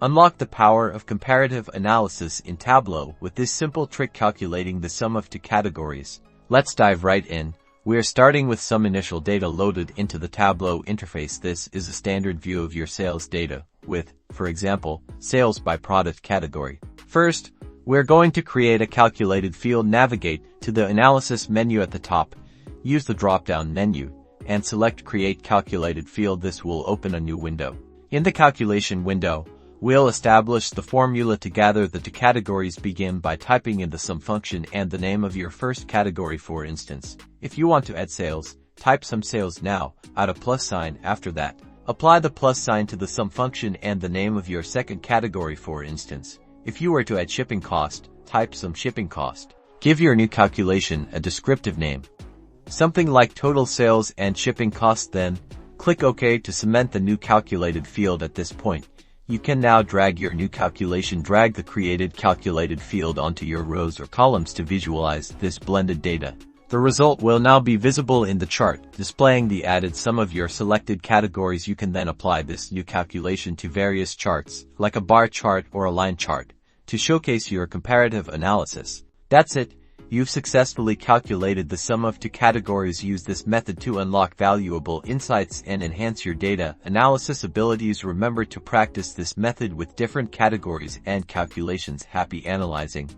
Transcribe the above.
Unlock the power of comparative analysis in Tableau with this simple trick calculating the sum of two categories. Let's dive right in. We are starting with some initial data loaded into the Tableau interface. This is a standard view of your sales data with, for example, sales by product category. First, we're going to create a calculated field. Navigate to the analysis menu at the top, use the drop-down menu, and select Create Calculated Field. This will open a new window. In the calculation window, we'll establish the formula to gather the two categories. Begin by typing in the sum function and the name of your first category. For instance, if you want to add sales, type sum sales now, add a plus sign after that. Apply the plus sign to the sum function and the name of your second category. For instance, if you were to add shipping cost, type sum shipping cost. Give your new calculation a descriptive name, something like total sales and shipping cost, then click OK to cement the new calculated field. At this point, you can now drag your new calculation. Drag the created calculated field onto your rows or columns to visualize this blended data. The result will now be visible in the chart, displaying the added sum of your selected categories. You can then apply this new calculation to various charts, like a bar chart or a line chart, to showcase your comparative analysis. That's it. You've successfully calculated the sum of two categories. Use this method to unlock valuable insights and enhance your data analysis abilities. Remember to practice this method with different categories and calculations. Happy analyzing!